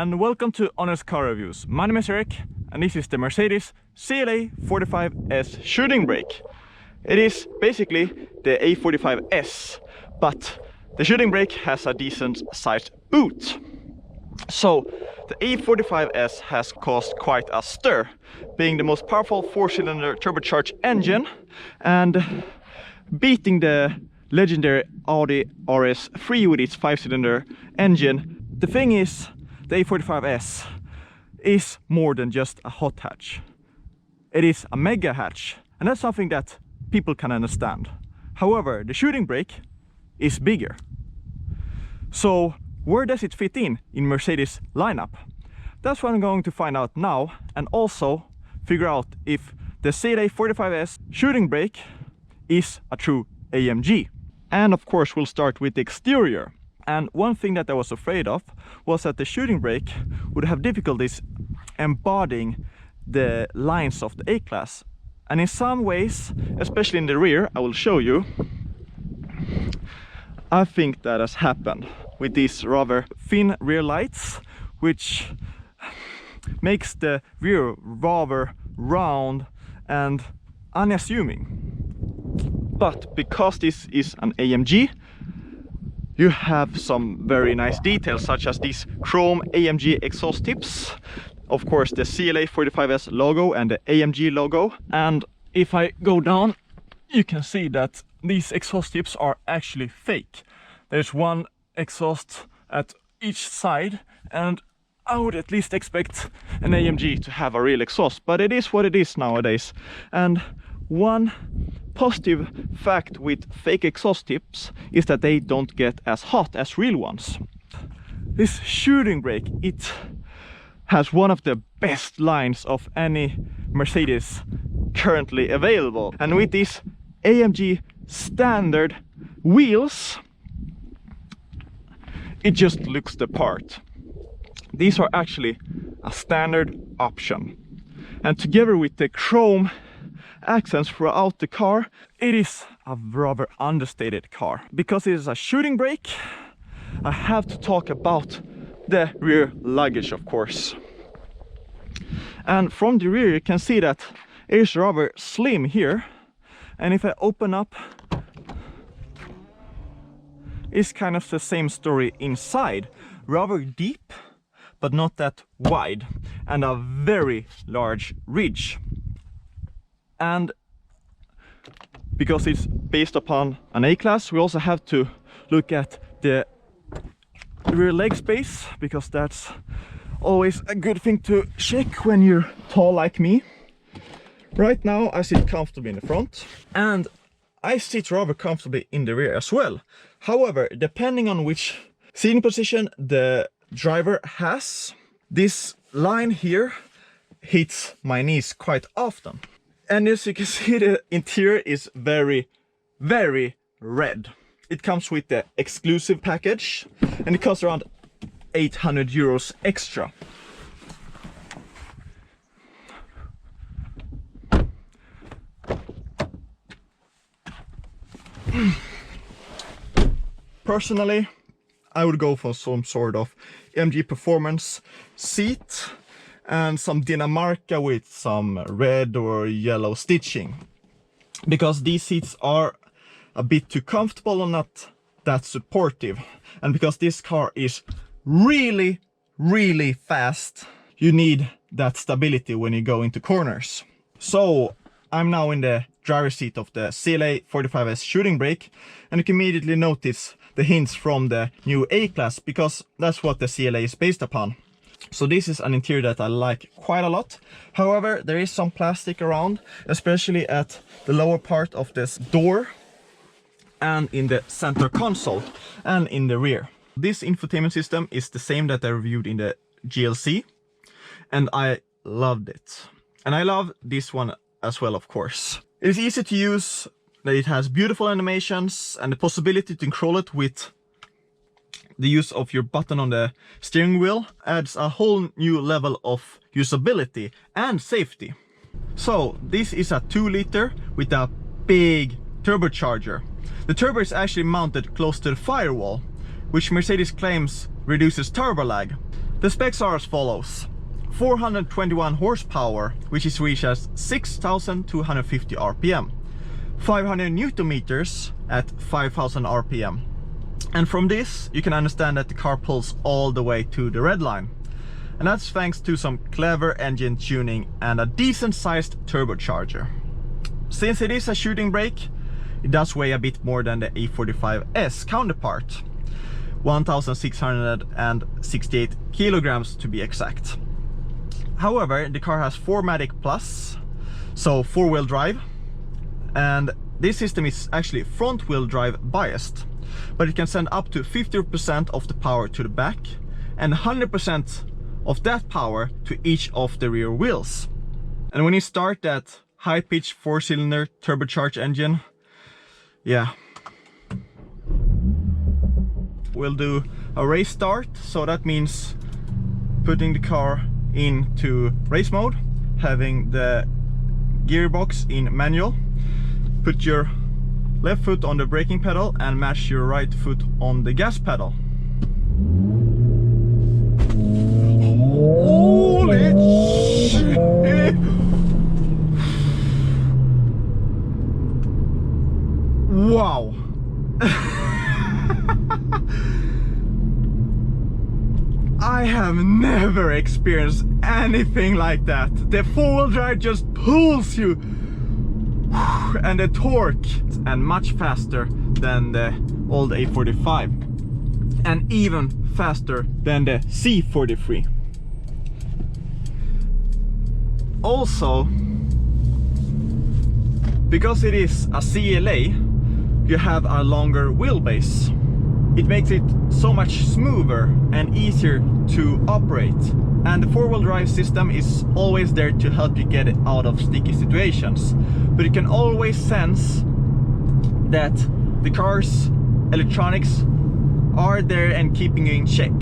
and welcome to Honest Car Reviews. My name is Eric and this is the Mercedes CLA 45S shooting brake. It is basically the A45S, but the shooting brake has a decent sized boot. So the A45S has caused quite a stir, being the most powerful 4-cylinder turbocharged engine and beating the legendary Audi RS3 with its 5-cylinder engine. The thing is, the A45S is more than just a hot hatch. It is a mega hatch, and that's something that people can understand. However, the shooting brake is bigger. So where does it fit in Mercedes lineup? That's what I'm going to find out now, and also figure out if the CLA 45S shooting brake is a true AMG. And of course we'll start with the exterior. And one thing that I was afraid of was that the shooting brake would have difficulties embodying the lines of the A-Class. And in some ways, especially in the rear, I will show you, I think that has happened with these rather thin rear lights, which makes the rear rather round and unassuming. But because this is an AMG, you have some very nice details, such as these chrome AMG exhaust tips, of course the CLA 45S logo and the AMG logo. And if I go down, you can see that these exhaust tips are actually fake. There's one exhaust at each side, and I would at least expect an AMG to have a real exhaust, but it is what it is nowadays. And one positive fact with fake exhaust tips is that they don't get as hot as real ones. This shooting brake, it has one of the best lines of any Mercedes currently available, and with these AMG standard wheels, it just looks the part. These are actually a standard option, and together with the chrome accents throughout the car, it is a rather understated car. Because it is a shooting brake, I have to talk about the rear luggage, of course. And from the rear you can see that it is rather slim here, and if I open up, it's kind of the same story inside. Rather deep, but not that wide, and a very large ridge. And because it's based upon an A-Class, we also have to look at the rear leg space, because that's always a good thing to check when you're tall like me. Right now I sit comfortably in the front, and I sit rather comfortably in the rear as well. However, depending on which seating position the driver has, this line here hits my knees quite often. And as you can see, the interior is very, very red. It comes with the exclusive package, and it costs around 800 euros extra. Personally, I would go for some sort of AMG performance seat and some Dinamarca with some red or yellow stitching, because these seats are a bit too comfortable and not that supportive. And because this car is really, really fast, you need that stability when you go into corners. So I'm now in the driver's seat of the CLA 45S shooting brake, and you can immediately notice the hints from the new A-Class, because that's what the CLA is based upon. So this is an interior that I like quite a lot. However, there is some plastic around, especially at the lower part of this door and in the center console and in the rear. This infotainment system is the same that I reviewed in the GLC, and I loved it. And I love this one as well, of course. It is easy to use, that it has beautiful animations, and the possibility to control it with the use of your button on the steering wheel adds a whole new level of usability and safety. So this is a 2-liter with a big turbocharger. The turbo is actually mounted close to the firewall, which Mercedes claims reduces turbo lag. The specs are as follows: 421 horsepower, which is reached at 6,250 RPM, 500 Newton meters at 5,000 RPM. And from this, you can understand that the car pulls all the way to the red line. And that's thanks to some clever engine tuning and a decent sized turbocharger. Since it is a shooting brake, it does weigh a bit more than the A45S counterpart. 1,668 kilograms to be exact. However, the car has 4MATIC Plus, so 4-wheel drive, and this system is actually front-wheel drive biased, but it can send up to 50% of the power to the back and 100% of that power to each of the rear wheels. And when you start that high-pitched 4-cylinder turbocharged engine, yeah, we'll do a race start, so that means putting the car into race mode, having the gearbox in manual, put your left foot on the braking pedal and match your right foot on the gas pedal. Holy shit! Wow! I have never experienced anything like that. The 4-wheel drive just pulls you, and the torque and much faster than the old A45, and even faster than the C43. Also, because it is a CLA, you have a longer wheelbase. It makes it so much smoother and easier to operate, and the 4-wheel drive system is always there to help you get it out of sticky situations, but you can always sense that the car's electronics are there and keeping you in check.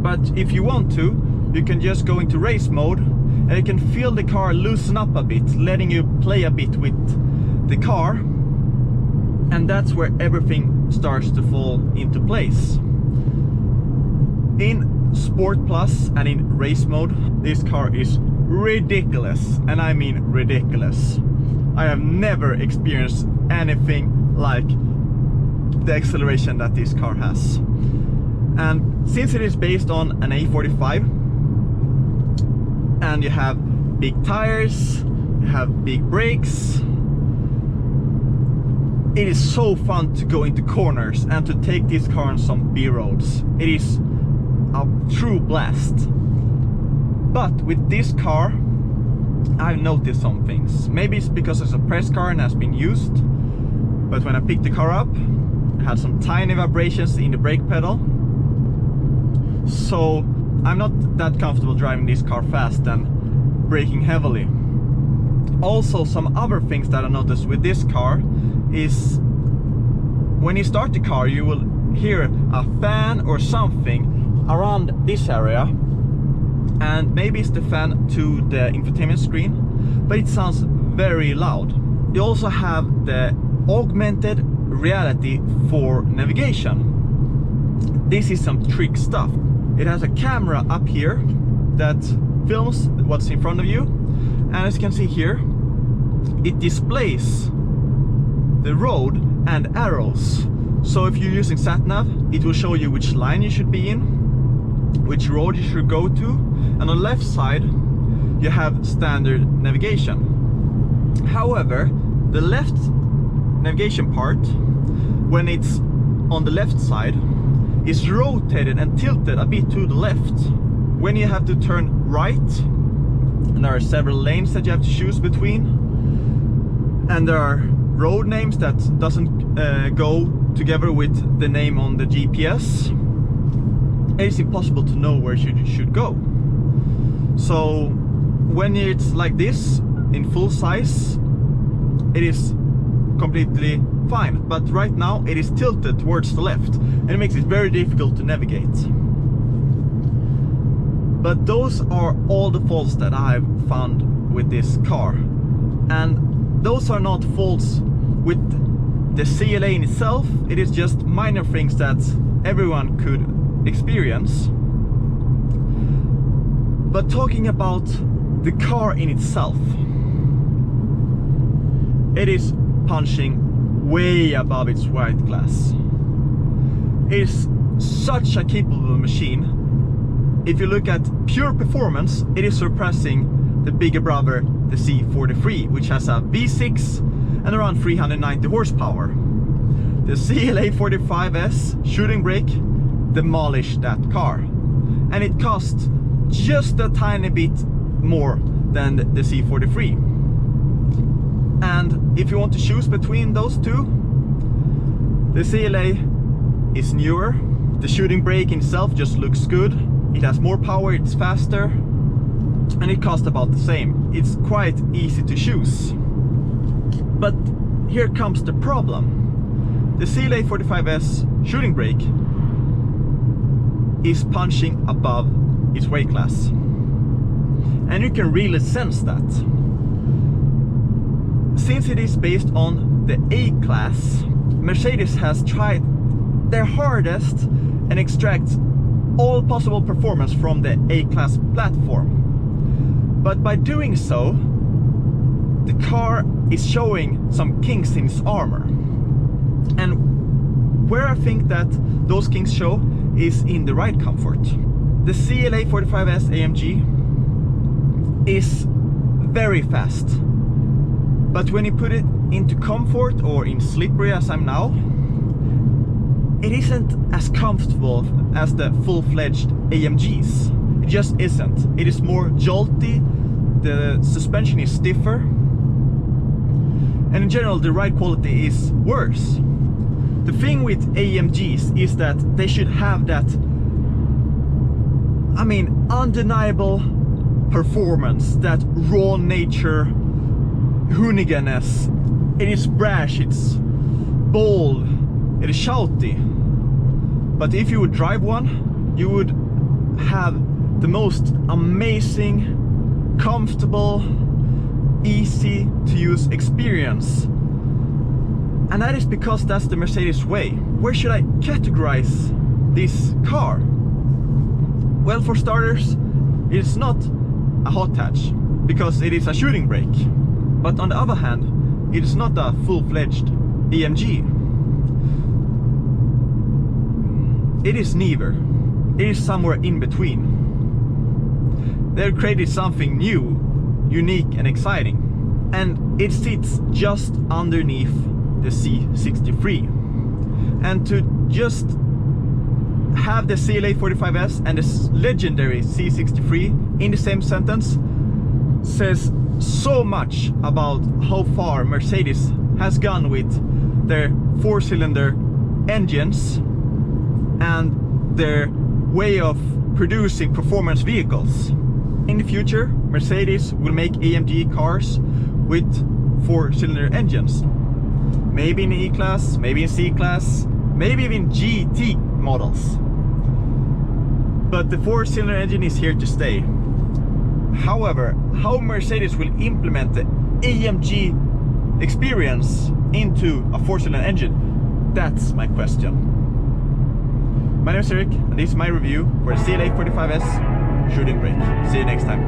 But if you want to, you can just go into race mode and you can feel the car loosen up a bit, letting you play a bit with the car, and that's where everything starts to fall into place. In Sport Plus and in race mode, this car is ridiculous, and I mean ridiculous. I have never experienced anything like the acceleration that this car has. And since it is based on an A45, and you have big tires, you have big brakes, it is so fun to go into corners and to take this car on some B-roads. It is a true blast. But with this car, I've noticed some things. Maybe it's because it's a press car and has been used, but when I picked the car up, I had some tiny vibrations in the brake pedal. So I'm not that comfortable driving this car fast and braking heavily. Also, some other things that I noticed with this car is when you start the car, you will hear a fan or something around this area, and maybe it's the fan to the infotainment screen, but it sounds very loud. You also have the augmented reality for navigation. This is some trick stuff. It has a camera up here that films what's in front of you, and as you can see here, it displays the road and arrows. So if you're using sat-nav, it will show you which line you should be in, which road you should go to, and on the left side you have standard navigation. However, the left navigation part, when it's on the left side, is rotated and tilted a bit to the left. When you have to turn right, and there are several lanes that you have to choose between, and there are road names that doesn't go together with the name on the GPS, it's impossible to know where you should go. So when it's like this in full size, it is completely fine, but right now it is tilted towards the left and it makes it very difficult to navigate. But those are all the faults that I've found with this car, and those are not faults with the CLA in itself. It is just minor things that everyone could experience. But talking about the car in itself, it is punching way above its weight class. It is such a capable machine. If you look at pure performance, it is surpassing the bigger brother, the C43, which has a V6 and around 390 horsepower. The CLA 45S shooting brake demolished that car, and it cost just a tiny bit more than the C43. And if you want to choose between those two, the CLA is newer, the shooting brake itself just looks good, it has more power, it's faster, and it costs about the same. It's quite easy to choose. But here comes the problem. The CLA 45S shooting brake is punching above its weight class. And you can really sense that. Since it is based on the A-class, Mercedes has tried their hardest and extract all possible performance from the A-class platform. But by doing so, the car is showing some kinks in its armor. And where I think that those kinks show is in the ride comfort. The CLA 45S AMG is very fast, but when you put it into comfort or in slippery as I'm now, it isn't as comfortable as the full-fledged AMGs. It just isn't. It is more jolty, the suspension is stiffer, and in general the ride quality is worse. The thing with AMGs is that they should have that, I mean, undeniable performance, that raw nature, hooniganess. It is brash, it's bold, it is shouty. But if you would drive one, you would have the most amazing, comfortable, easy to use experience. And that is because that's the Mercedes way. Where should I categorize this car? Well, for starters, it's not a hot hatch because it is a shooting brake. But on the other hand, it is not a full-fledged AMG. It is neither. It is somewhere in between. They've created something new, unique and exciting. And it sits just underneath the C63. And to just have the CLA 45S and this legendary C63 in the same sentence says so much about how far Mercedes has gone with their four-cylinder engines and their way of producing performance vehicles. In the future, Mercedes will make AMG cars with four-cylinder engines. Maybe in E-Class, maybe in C-Class, maybe even GT models. But the four-cylinder engine is here to stay. However, how Mercedes will implement the AMG experience into a four-cylinder engine, that's my question. My name is Eric, and this is my review for the CLA 45S shooting brake. See you next time.